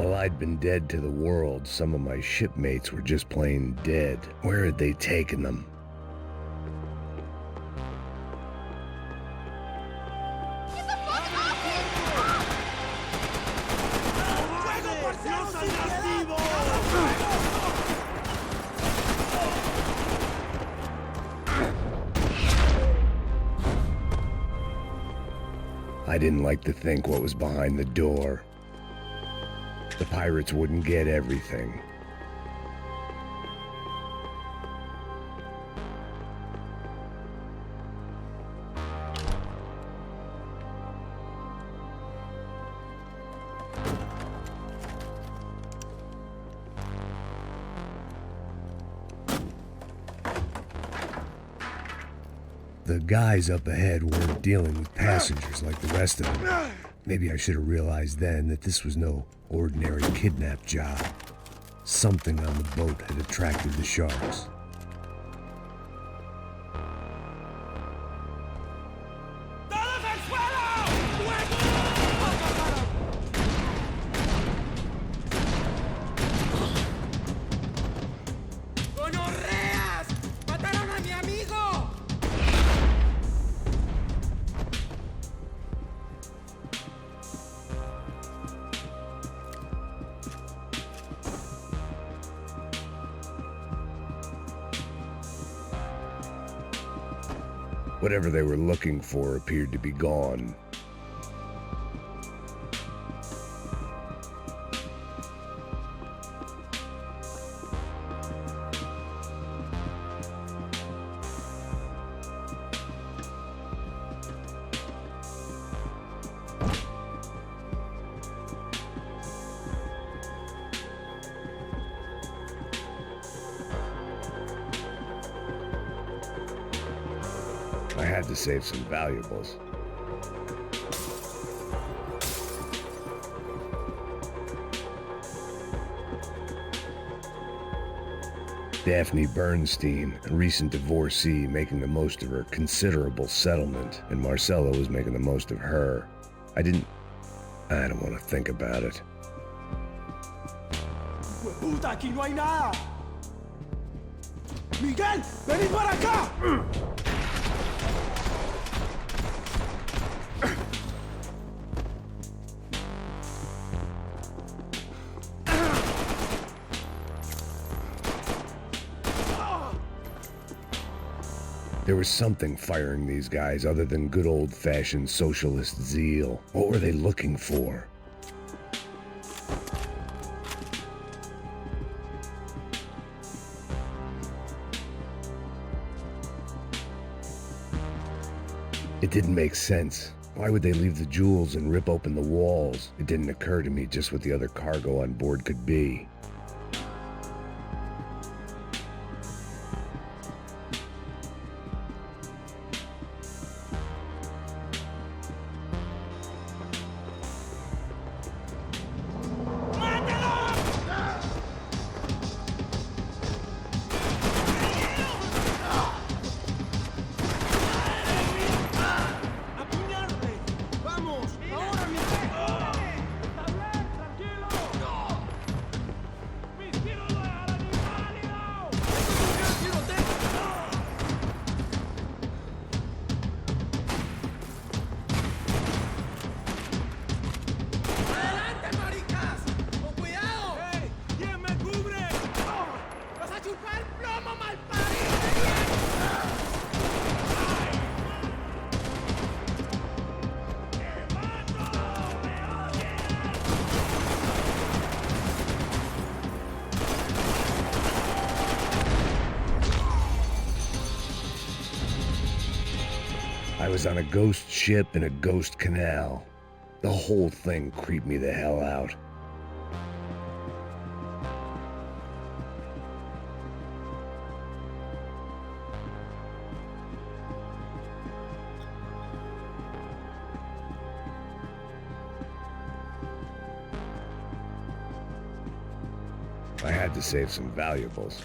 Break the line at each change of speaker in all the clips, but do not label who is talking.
While I'd been dead to the world, some of my shipmates were just plain dead. Where had they taken them? I didn't like to think what was behind the door. The pirates wouldn't get everything. The guys up ahead weren't dealing with passengers like the rest of them. Maybe I should have realized then that this was no ordinary kidnap job. Something on the boat had attracted the sharks. Whatever they were looking for appeared to be gone. I had to save some valuables. Daphne Bernstein, a recent divorcee, making the most of her considerable settlement, and Marcella was making the most of her. I don't want to think about it.
¡Puta, aquí no hay nada! ¡Miguel, vení para acá!
There was something firing these guys other than good old-fashioned socialist zeal. What were they looking for? It didn't make sense. Why would they leave the jewels and rip open the walls? It didn't occur to me just what the other cargo on board could be. I was on a ghost ship in a ghost canal. The whole thing creeped me the hell out. I had to save some valuables.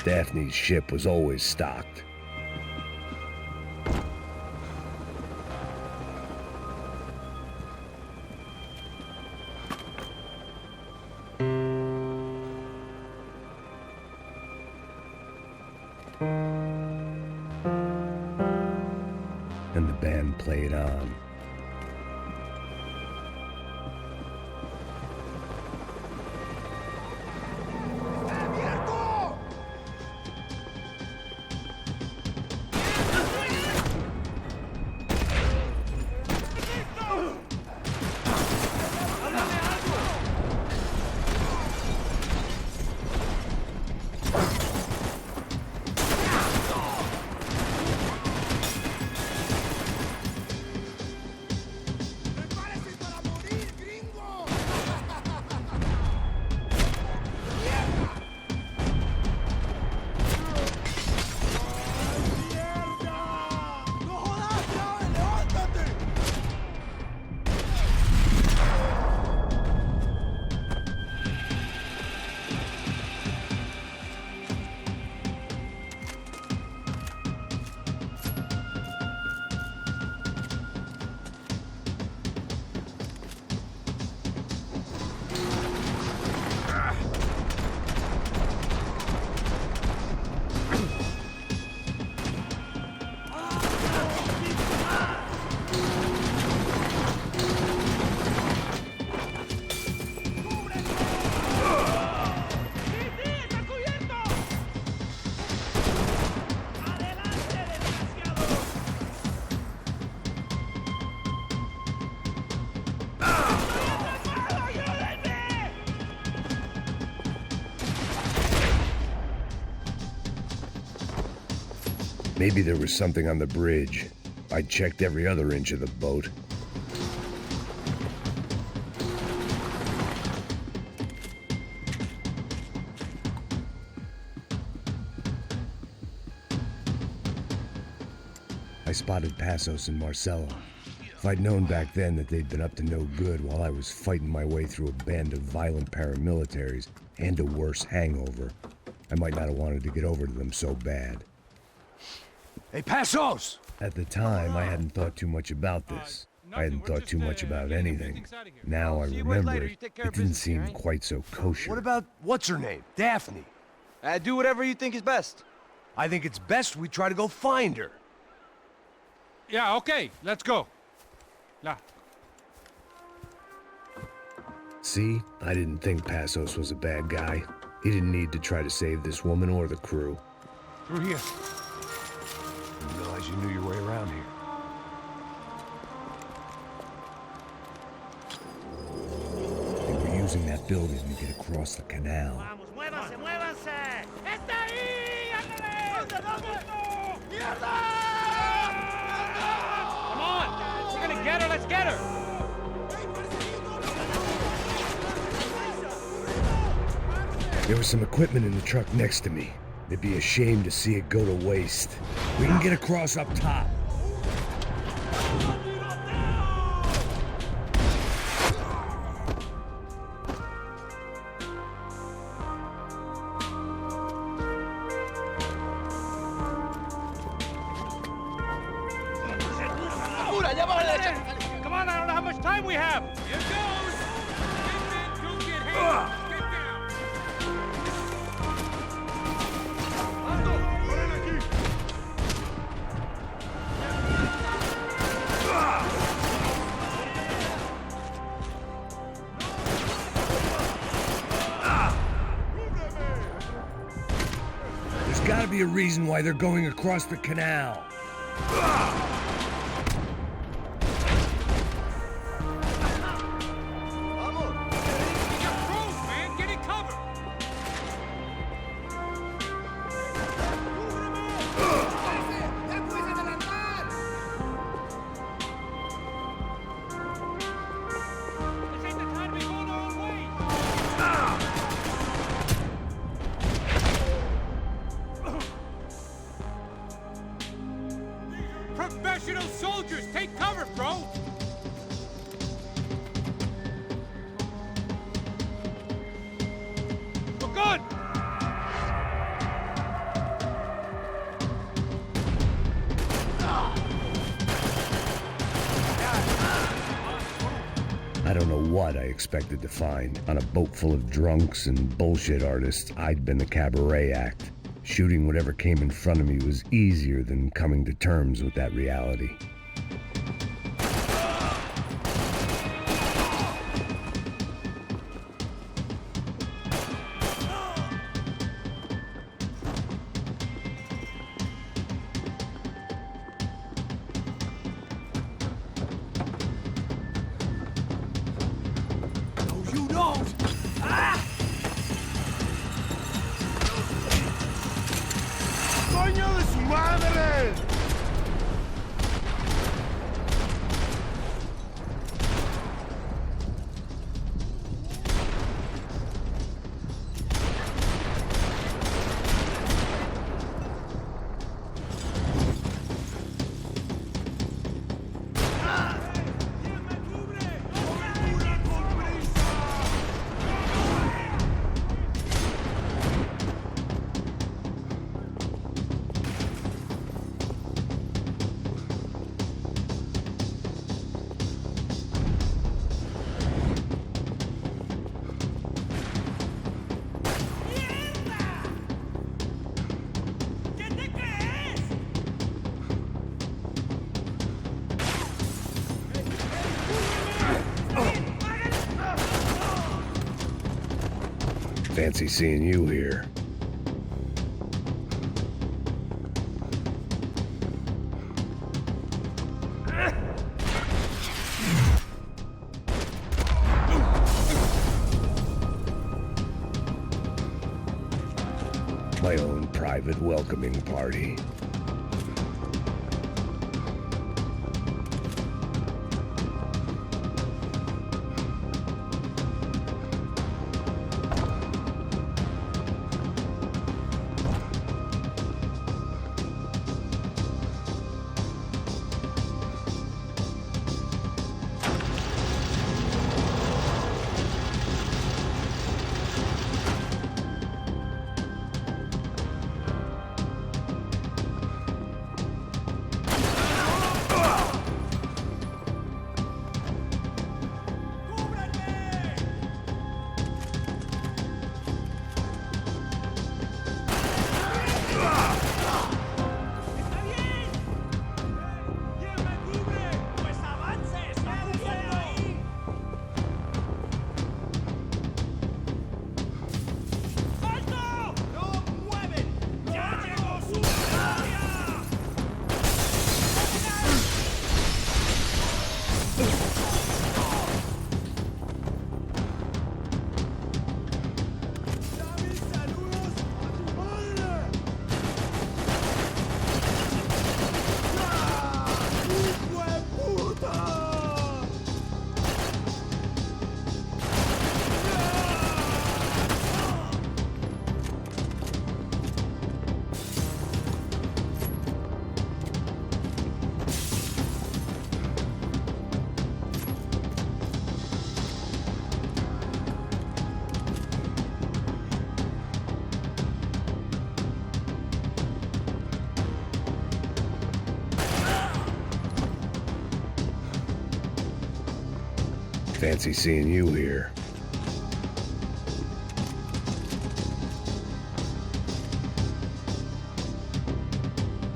Daphne's ship was always stocked. And the band played on. Maybe there was something on the bridge. I checked every other inch of the boat. I spotted Passos and Marcelo. If I'd known back then that they'd been up to no good while I was fighting my way through a band of violent paramilitaries and a worse hangover, I might not have wanted to get over to them so bad.
Hey, Passos!
At the time, I hadn't thought too much about this. I hadn't thought too much about anything. Now I remember it, it didn't seem quite so kosher.
What about, what's her name? Daphne.
Do whatever you think is best.
I think it's best we try to go find her.
Yeah, okay, let's go. La.
See, I didn't think Passos was a bad guy. He didn't need to try to save this woman or the crew.
Through here.
Didn't realize you knew your way around here.
They were using that building to get across the canal.
Vamos, muévanse, muévanse. ¡Está ahí! ¡Ándale! ¡Mierda!
Come on! We're gonna get her, let's get her!
There was some equipment in the truck next to me. It'd be a shame to see it go to waste. We can get across up top.
Come on, I don't know how much time we have! Here goes! Go get hands! Get down!
There's gotta be a reason why they're going across the canal.
Prepare!
expected to find. On a boat full of drunks and bullshit artists, I'd been the cabaret act. Shooting whatever came in front of me was easier than coming to terms with that reality.
No, you don't! Ah!
¡Coño de su madre!
Fancy seeing you here. My own private welcoming party. Fancy seeing you here.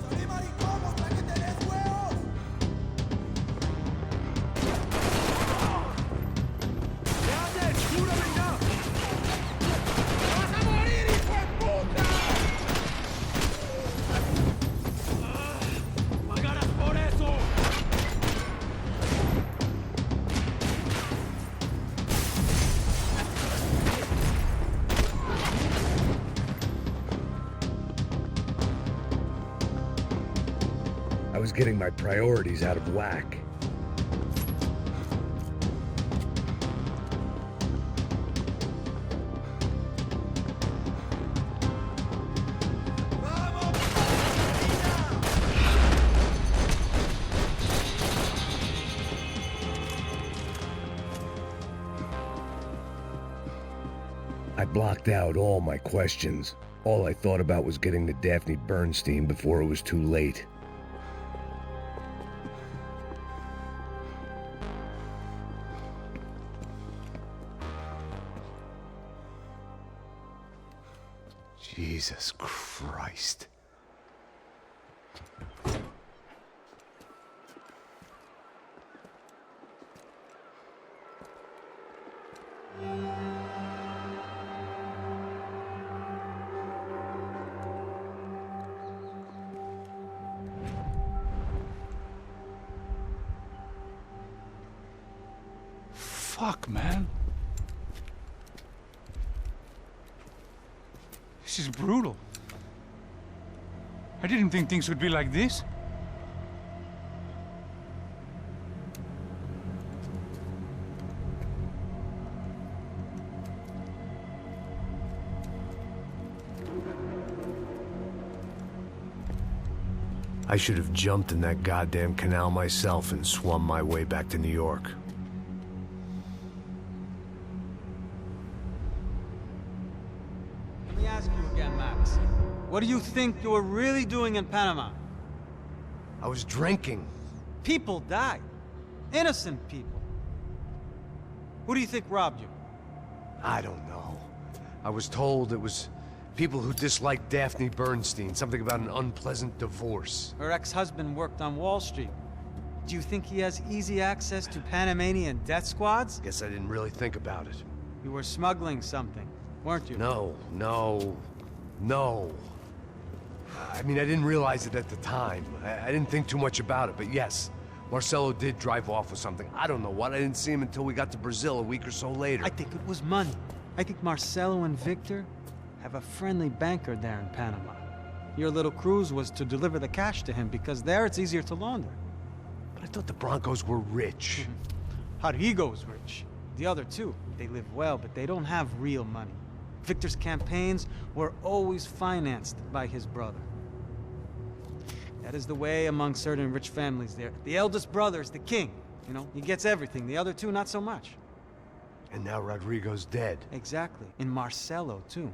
¡Salí, maricón! ¡Mostra que tenés huevos!
¿Qué haces? ¡Júrame ya! ¡Vas a morir, hijo de puta!
¡Pagarás por eso!
I was getting my priorities out of whack. I blocked out all my questions. All I thought about was getting to Daphne Bernstein before it was too late. Jesus Christ.
Fuck, man. This is brutal. I didn't think things would be like this.
I should have jumped in that goddamn canal myself and swum my way back to New York.
Let me ask you again, Max. What do you think you were really doing in Panama?
I was drinking.
People died. Innocent people. Who do you think robbed you?
I don't know. I was told it was people who disliked Daphne Bernstein, something about an unpleasant divorce.
Her ex-husband worked on Wall Street. Do you think he has easy access to Panamanian death squads?
Guess I didn't really think about it.
You were smuggling something, weren't you?
No. I mean, I didn't realize it at the time. I didn't think too much about it, but yes, Marcelo did drive off with something. I don't know what. I didn't see him until we got to Brazil a week or so later.
I think it was money. I think Marcelo and Victor have a friendly banker there in Panama. Your little cruise was to deliver the cash to him because there it's easier to launder.
But I thought the Broncos were rich.
Rodrigo's rich. The other two, they live well, but they don't have real money. Victor's campaigns were always financed by his brother. That is the way among certain rich families there. The eldest brother is the king. You know, he gets everything. The other two, not so much.
And now Rodrigo's dead.
Exactly. And Marcelo, too.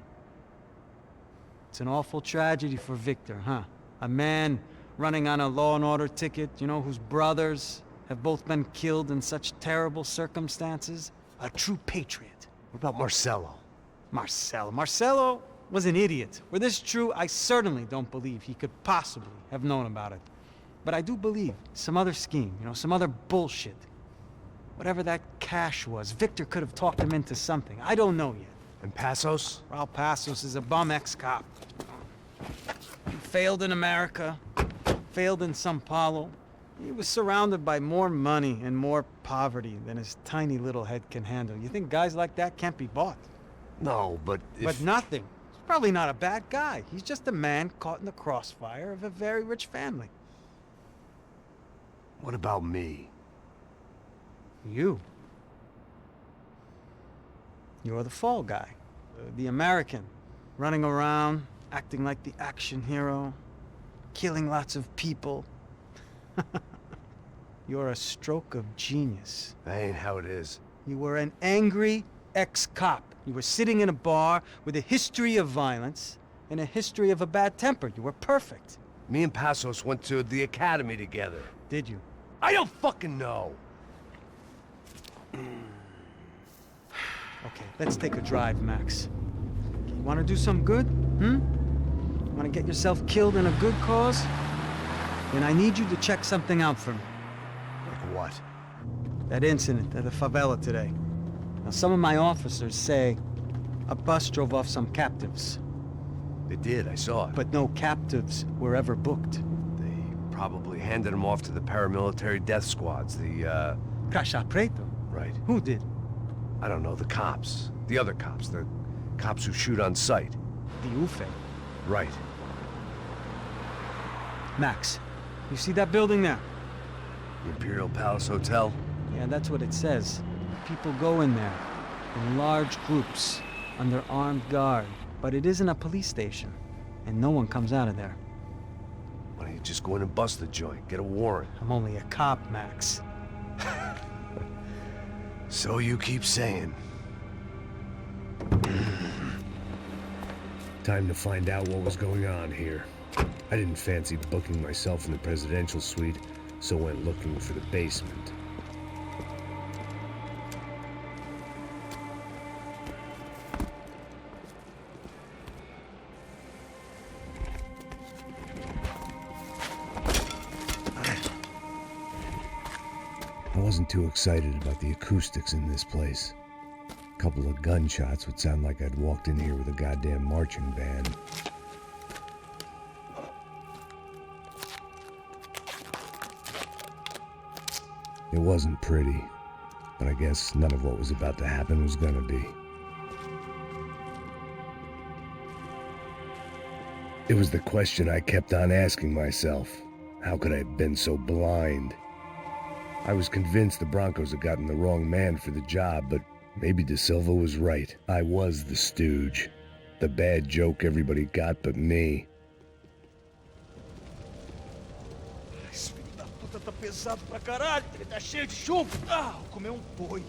It's an awful tragedy for Victor, huh? A man running on a law and order ticket, you know, whose brothers have both been killed in such terrible circumstances. A true patriot.
What about Marcelo?
Marcelo was an idiot. Were this true, I certainly don't believe he could possibly have known about it. But I do believe some other scheme, you know, some other bullshit. Whatever that cash was, Victor could have talked him into something. I don't know yet.
And Passos?
Raul Passos is a bum ex-cop. He failed in America, failed in São Paulo. He was surrounded by more money and more poverty than his tiny little head can handle. You think guys like that can't be bought?
No, but if...
But nothing. He's probably not a bad guy. He's just a man caught in the crossfire of a very rich family.
What about me?
You. You're the fall guy. The American. Running around, acting like the action hero. Killing lots of people. You're a stroke of genius.
That ain't how it is.
You were an angry ex-cop. You were sitting in a bar with a history of violence and a history of a bad temper. You were perfect.
Me and Passos went to the academy together.
Did you?
I don't fucking know.
Okay, let's take a drive, Max. You want to do some good? Want to get yourself killed in a good cause? Then I need you to check something out for me.
Like what?
That incident at the favela today. Now, some of my officers say a bus drove off some captives.
They did, I saw it.
But no captives were ever booked.
They probably handed them off to the paramilitary death squads, the,
Caixa Preto?
Right.
Who did?
I don't know, the cops. The other cops, the cops who shoot on sight.
The UFE.
Right.
Max, you see that building there?
The Imperial Palace Hotel?
Yeah, that's what it says. People go in there, in large groups, under armed guard. But it isn't a police station, and no one comes out of there.
Why don't you just go in and bust the joint, get a warrant?
I'm only a cop, Max.
So you keep saying. Time to find out what was going on here. I didn't fancy booking myself in the presidential suite, so went looking for the basement. wasn't too excited about the acoustics in this place. A couple of gunshots would sound like I'd walked in here with a goddamn marching band. It wasn't pretty, but I guess none of what was about to happen was gonna be. It was the question I kept on asking myself. How could I have been so blind? I was convinced the Broncos had gotten the wrong man for the job, but maybe De Silva was right. I was the stooge. The bad joke everybody got but me.
Esse filho da puta tá pesado pra caralho, ele tá cheio de chumbo. Ah, vou comer um boi.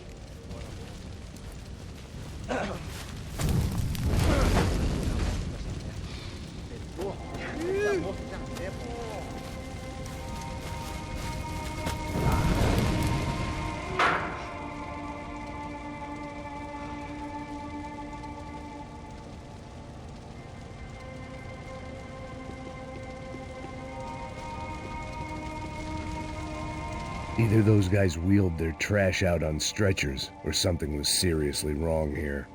Either those guys wheeled their trash out on stretchers, or something was seriously wrong here.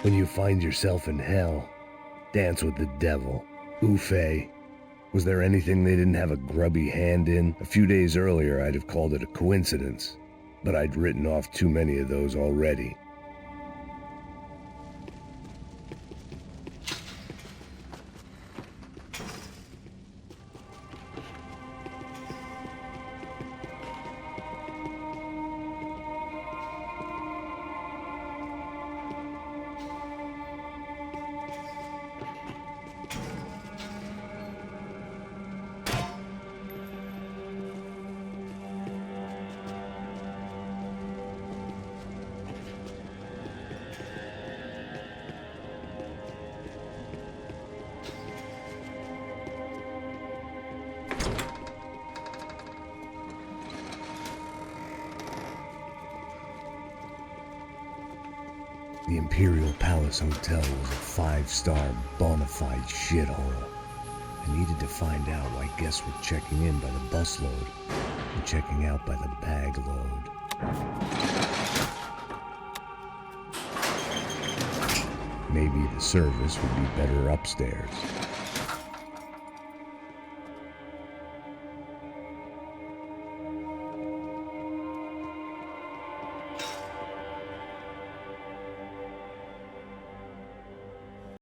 When you find yourself in hell, dance with the devil. Oof-ay. Was there anything they didn't have a grubby hand in? A few days earlier, I'd have called it a coincidence, but I'd written off too many of those already. The Imperial Palace Hotel was a five-star bona fide shithole. I needed to find out why guests were checking in by the busload and checking out by the bag load. Maybe the service would be better upstairs.